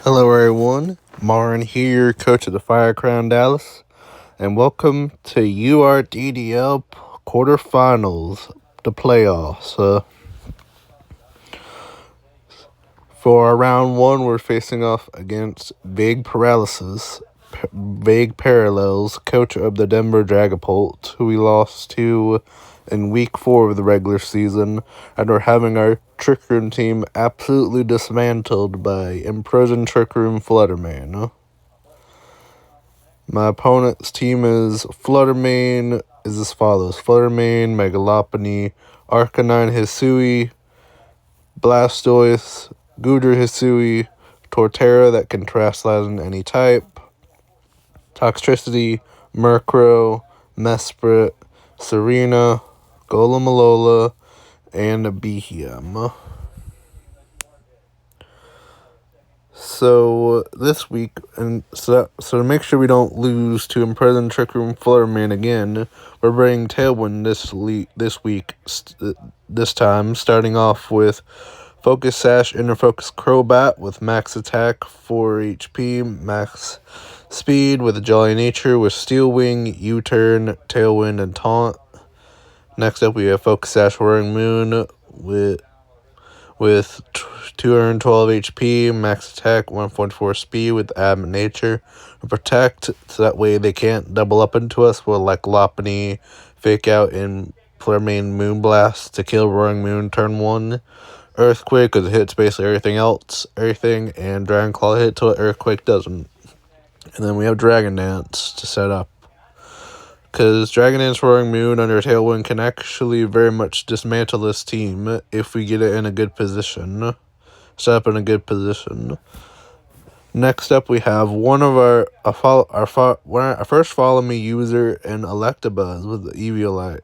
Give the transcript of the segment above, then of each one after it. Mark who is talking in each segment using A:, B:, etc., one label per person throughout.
A: Hello everyone, Marin here, coach of the Fire Crown Dallas, and welcome to URDDL quarterfinals, the playoffs. For our round one, we're facing off against VagueParallels, coach of the Denver Dragapult, who we lost to in week 4 of the regular season, and we're having our Trick Room team absolutely dismantled by imprisoned Trick Room Flutterman. My opponent's team is Fluttermane is as follows: Fluttermane, Megalopony, Arcanine Hisui, Blastoise, Goodra Hisui, Torterra that can Terastallize in any type, Toxtricity, Murkrow, Mesprit, Serena, Golem and Behem. So this week, and so to make sure we don't lose to Imprisoned Trick Room Flutterman again, we're bringing Tailwind this time, starting off with Focus Sash, Inner Focus Crobat with max attack, 4 HP, max speed with a Jolly Nature with Steel Wing, U-Turn, Tailwind, and Taunt. Next up, we have Focus Sash Roaring Moon with 212 HP, max attack, 1.4 speed with Adamant Nature, and Protect, so that way they can't double up into us with like Lopunny, Fake Out, and Fluttermane Moonblast to kill Roaring Moon turn 1. Earthquake, because it hits basically everything, and Dragon Claw hit till Earthquake doesn't. And then we have Dragon Dance to set up, because Dragon Dance Roaring Moon under Tailwind can actually very much dismantle this team if we get it in a good position. Set up in a good position. Next up, we have our first Follow Me user in Electabuzz with Eviolite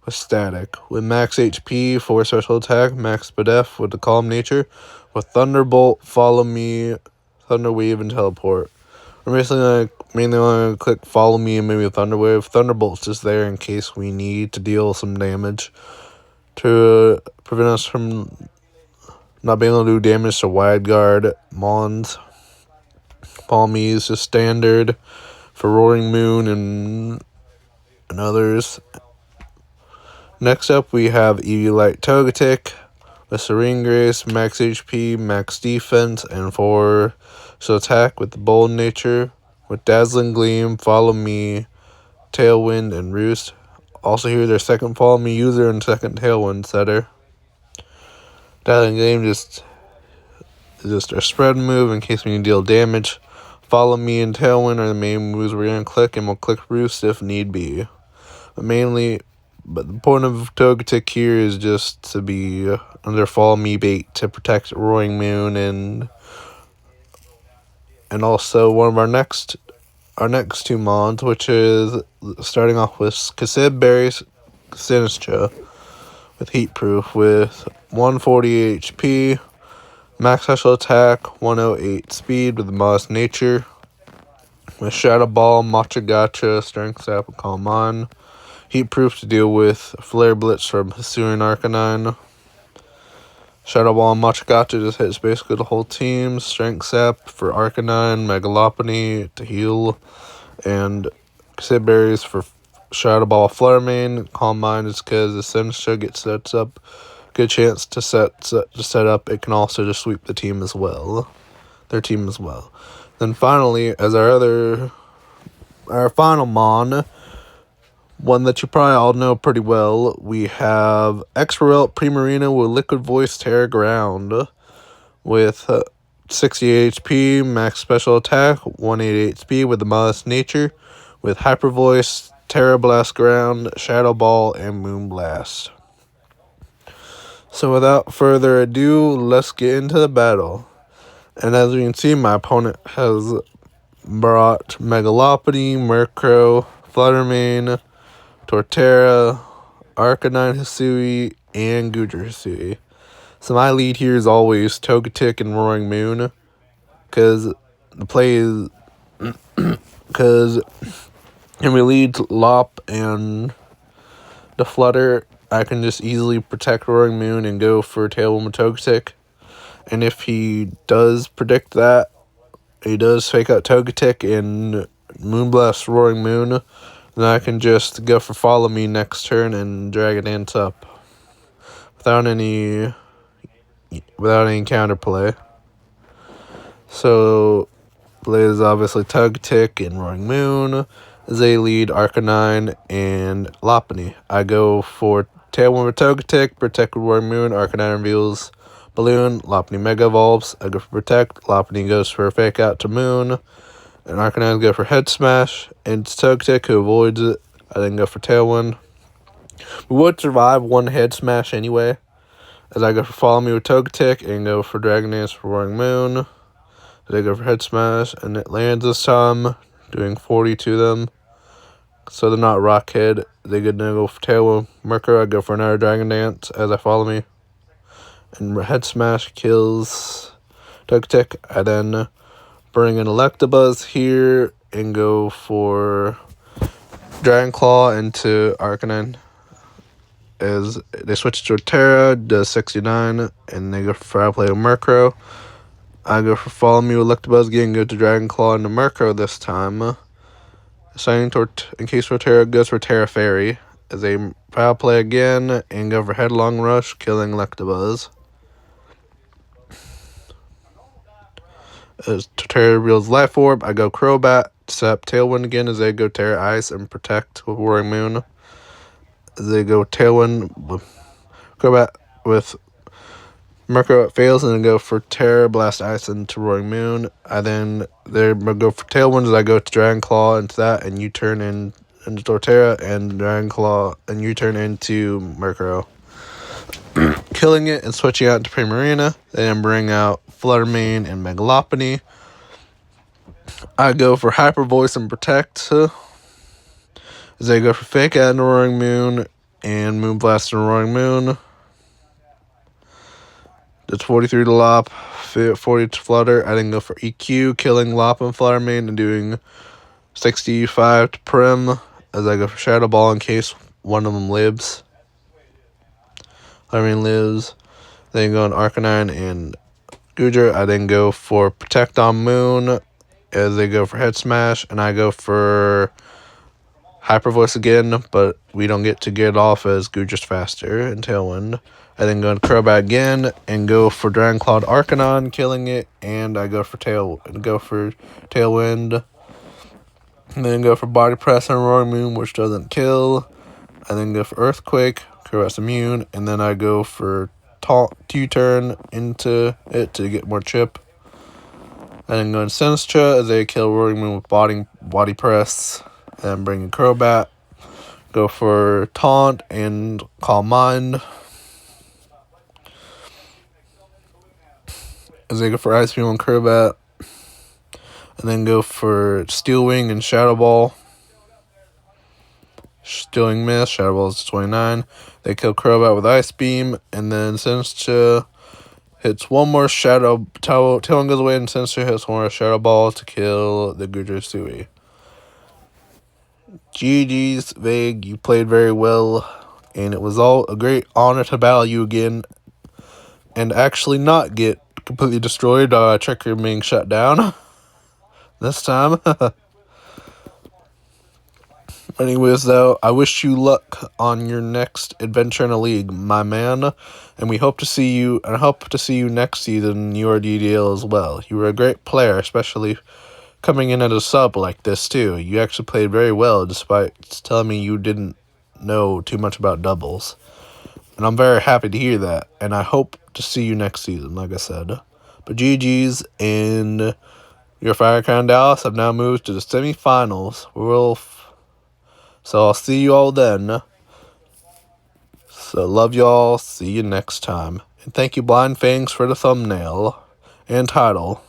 A: with Static. With max HP, 4 special attack, max Spadef with the Calm Nature, with Thunderbolt, Follow Me, Thunder Wave, and Teleport. We're basically mainly going to click Follow Me and maybe Thunder Wave. Thunderbolt's just there in case we need to deal some damage to prevent us from not being able to do damage to Wide Guard, Mons. Follow Me is just standard for Roaring Moon and others. Next up, we have Eviolite Togetic with Serene Grace, max HP, max defense, and 4 attack with the Bold Nature, with Dazzling Gleam, Follow Me, Tailwind, and Roost. Also here, their second Follow Me user and second Tailwind setter. Dazzling Gleam is just our spread move in case we need to deal damage. Follow Me and Tailwind are the main moves we're going to click, and we'll click Roost if need be. But the point of Togetic here is just to be under Follow Me bait to protect Roaring Moon and also one of our next 2 mons, which is starting off with Cassib Sinistra with Heat Proof with 140 HP, max special attack, 108 speed with Modest Nature, with Shadow Ball, Matcha Gotcha, Strength Sap, and Calm Mind. Heat Proof to deal with Flare Blitz from Hisuian Arcanine. Shadow Ball and Matcha Gotcha just hits basically the whole team. Strength Sap for Arcanine, Megalopony to heal, and Cassib Berries for Shadow Ball Fluttermane. Calm Mind is because the Sinistra gets sets up. Good chance to set up. It can also just sweep the team as well. Their team as well. Then finally, as our final mon, one that you probably all know pretty well, we have Exparel Primarina with Liquid Voice Terra Ground with 60 HP, max special attack, 188 speed with the Modest Nature, with Hyper Voice, Terra Blast Ground, Shadow Ball, and Moonblast. So without further ado, let's get into the battle. And as you can see, my opponent has brought Megalopony, Murkrow, Fluttermane, Torterra, Arcanine Hisui, and Goodra Hisui. So my lead here is always Togetic and Roaring Moon, because the play is because when we lead Lop and the Flutter, I can just easily protect Roaring Moon and go for Tailwind with Togetic. And if he does predict that, he does fake out Togetic and Moonblast Roaring Moon, then I can just go for Follow Me next turn and Dragon Dance up without any counterplay. So plays obviously Togetic and Roaring Moon. They lead Arcanine and Lopunny. I go for Tailwind with Togetic, Protect with Roaring Moon, Arcanine reveals Balloon, Lopunny Mega Evolves. I go for Protect, Lopunny goes for Fake Out to Moon, and Arcanine go for Head Smash, and it's Togetic who avoids it. I then go for Tailwind. We would survive one Head Smash anyway, as I go for Follow Me with Togetic and go for Dragon Dance for Roaring Moon. They go for Head Smash, and it lands this time, doing 40 to them. So they're not Rock Head. They get to go for Tailwind Mercury. I go for another Dragon Dance as I Follow Me. And Head Smash kills Togetic. I then bring in Electabuzz here and go for Dragon Claw into Arcanine. As they switch to Terra, does 69, and they go for Fire Play with Murkrow. I go for Follow Me with Electabuzz again, go to Dragon Claw into Murkrow this time. Assigning in case Torterra goes for Terra Fairy. As a Foul Play again, and go for Headlong Rush, killing Electabuzz. As Torterra reveals Life Orb, I go Crobat, set up Tailwind again as they go Terra Ice and Protect with Roaring Moon. As they go Tailwind with Crobat with Murkrow fails, and then go for Terra Blast Ice into Roaring Moon. I then go for Tailwind as I go to Dragon Claw into that, and you turn into Torterra, and Dragon Claw, and you turn into Murkrow. Killing it and switching out into Primarina. Then bring out Fluttermane and Megalopony. I go for Hyper Voice and Protect. As they go for Fake Out into Roaring Moon and Moonblast and Roaring Moon. That's 43 to Lop, 40 to Flutter. I then go for EQ, killing Lop and Fluttermane and doing 65 to Prim. As I go for Shadow Ball in case one of them lives. Fluttermane lives. Then go on Arcanine and Goodra. I then go for Protect on Moon as they go for Head Smash. And I go for Hyper Voice again, but we don't get to get off as Goodra's faster in Tailwind. I then go to Crobat again and go for Dragon Claw Arcanine, killing it, and I go for Tailwind. And then go for Body Press and Roaring Moon, which doesn't kill. I then go for Earthquake, Crobat's immune, and then I go for T-turn into it to get more chip. I then go in Sinistra as they kill Roaring Moon with Body Press. And bring in Crobat. Go for Taunt and Calm Mind. As they go for Ice Beam on Crobat. And then go for Steel Wing and Shadow Ball. Steel Wing miss. Shadow Ball is 29. They kill Crobat with Ice Beam. And then Sinistra hits one more Shadow. Tailwind goes away and Sinistra hits one more Shadow Ball to kill the Goodra Sui. GG's, Vague, you played very well, and it was all a great honor to battle you again, and actually not get completely destroyed by Tricker being shut down this time. Anyways, though, I wish you luck on your next adventure in a league, my man, and we hope to see you, and I hope to see you next season in URDDL as well. You were a great player, especially coming in as a sub like this, too. You actually played very well, despite telling me you didn't know too much about doubles. And I'm very happy to hear that. And I hope to see you next season, like I said. But GG's, and your Fire Crown Dallas have now moved to the semifinals. So I'll see you all then. So love y'all. See you next time. And thank you, Blind Fangs, for the thumbnail and title.